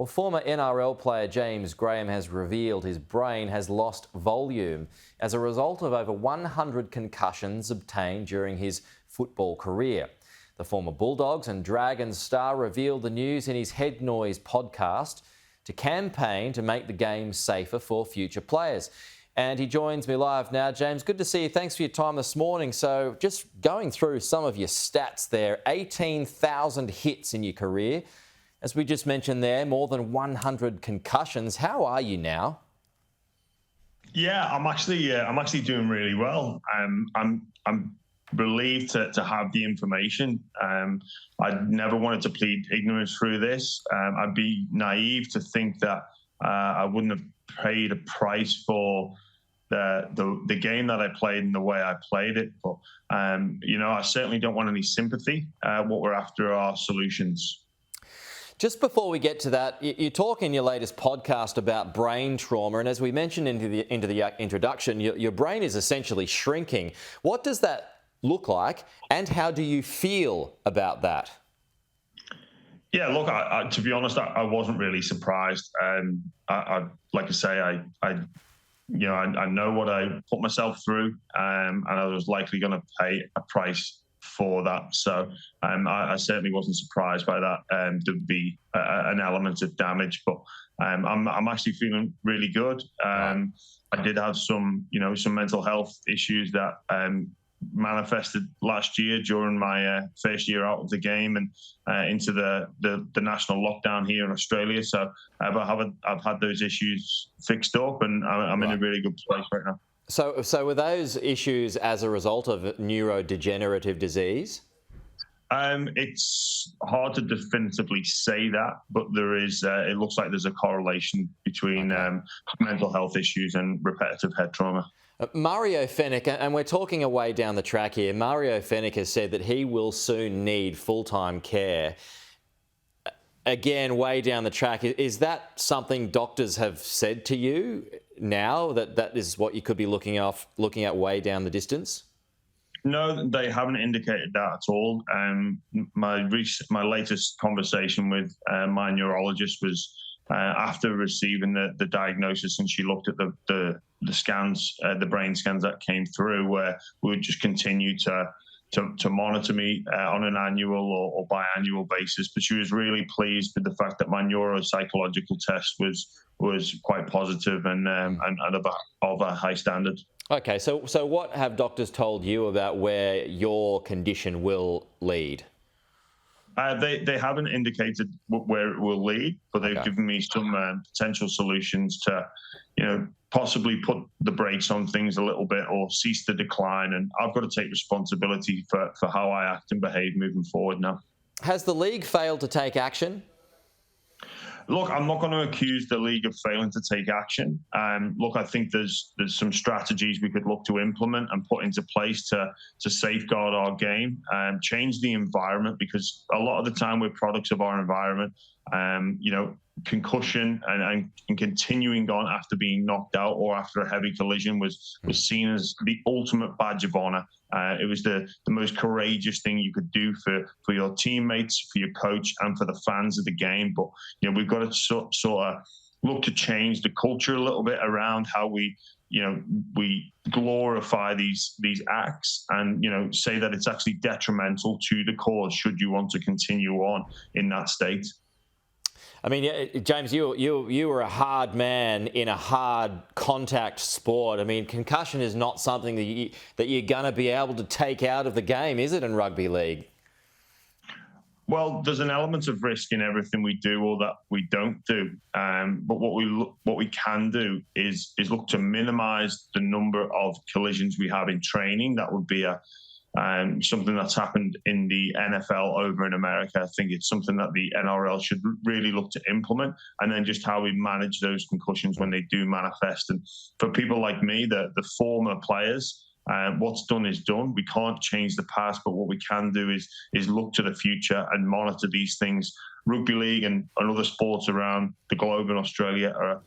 Well, former NRL player James Graham has revealed his brain has lost volume as a result of over 100 concussions obtained during his football career. The former Bulldogs and Dragons star revealed the news in his Head Noise podcast to campaign to make the game safer for future players. And he joins me live now. James, good to see you. Thanks for your time this morning. So just going through some of your stats there, 18,000 hits in your career. As we just mentioned there, more than 100 concussions. How are you now? Yeah, I'm actually doing really well. I'm relieved to have the information. I never wanted to plead ignorance through this. I'd be naive to think that I wouldn't have paid a price for the game that I played and the way I played it. But I certainly don't want any sympathy. What we're after are solutions. Just before we get to that, you talk in your latest podcast about brain trauma, and as we mentioned into the introduction, your brain is essentially shrinking. What does that look like, and how do you feel about that? Yeah, look, to be honest, I wasn't really surprised. I know what I put myself through, and I was likely going to pay a price for that. So I certainly wasn't surprised by that. There'd be an element of damage, but I'm actually feeling really good. I did have some mental health issues that manifested last year during my first year out of the game and into the national lockdown here in Australia. So I've had those issues fixed up, and I'm in a really good place right now. So were those issues as a result of neurodegenerative disease? It's hard to definitively say that, but there is. It looks like there's a correlation between mental health issues and repetitive head trauma. Mario Fenech, and we're talking away down the track here, Mario Fenech has said that he will soon need full-time care. Again, way down the track, is that something doctors have said to you now, that is what you could be looking at way down the distance? No, they haven't indicated that at all. My latest conversation with my neurologist was after receiving the diagnosis, and she looked at the scans, the brain scans that came through, where we would just continue to monitor me on an annual or biannual basis. But she was really pleased with the fact that my neuropsychological test was quite positive and of a high standard. Okay, so what have doctors told you about where your condition will lead? They haven't indicated where it will lead, but they've given me some potential solutions to, possibly put the brakes on things a little bit or cease the decline. And I've got to take responsibility for how I act and behave moving forward now. Has the league failed to take action? Look, I'm not going to accuse the league of failing to take action. Look, I think there's some strategies we could look to implement and put into place to safeguard our game and change the environment, because a lot of the time we're products of our environment. Concussion and continuing on after being knocked out or after a heavy collision was seen as the ultimate badge of honor. It was the most courageous thing you could do for your teammates, for your coach, and for the fans of the game. But we've got to sort of look to change the culture a little bit around how we glorify these acts and say that it's actually detrimental to the cause should you want to continue on in that state. I mean, James, you were a hard man in a hard contact sport. I mean, concussion is not something that you're going to be able to take out of the game, is it, in rugby league? Well, there's an element of risk in everything we do or that we don't do. But what we can do is look to minimise the number of collisions we have in training. That would be something that's happened in the NFL over in America. I think it's something that the NRL should really look to implement, and then just how we manage those concussions when they do manifest. And for people like me, the former players, what's done is done. We can't change the past, but what we can do is look to the future and monitor these things. Rugby league and other sports around the globe in Australia are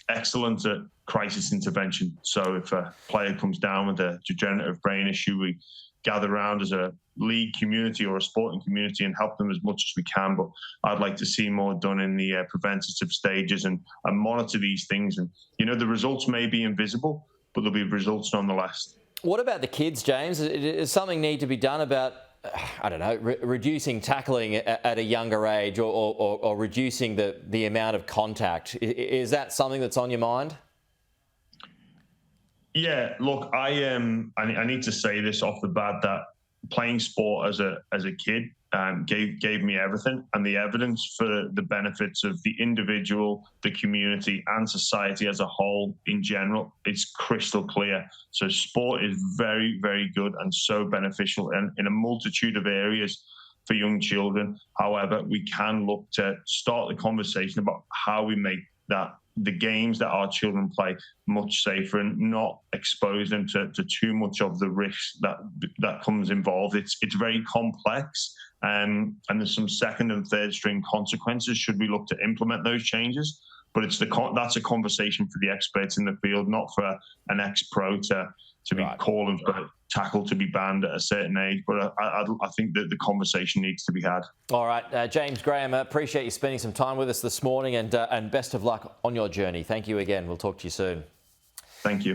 excellent at crisis intervention. So if a player comes down with a degenerative brain issue, we gather around as a league community or a sporting community and help them as much as we can. But I'd like to see more done in the preventative stages and monitor these things. And, the results may be invisible, but there'll be results nonetheless. What about the kids, James? Does something need to be done about, I don't know, reducing tackling at a younger age or reducing the amount of contact? Is that something that's on your mind? Yeah, look, I need to say this off the bat that playing sport as a kid gave me everything, and the evidence for the benefits of the individual, the community, and society as a whole in general is crystal clear. So sport is very, very good and so beneficial in a multitude of areas for young children. However, we can look to start the conversation about how we make the games that our children play much safer and not expose them to too much of the risk that comes involved. It's very complex, and there's some second and third string consequences should we look to implement those changes. But that's a conversation for the experts in the field, not for an ex-pro to be calling for tackle to be banned at a certain age. But I think that the conversation needs to be had. All right, James Graham, appreciate you spending some time with us this morning, and best of luck on your journey. Thank you again. We'll talk to you soon. Thank you.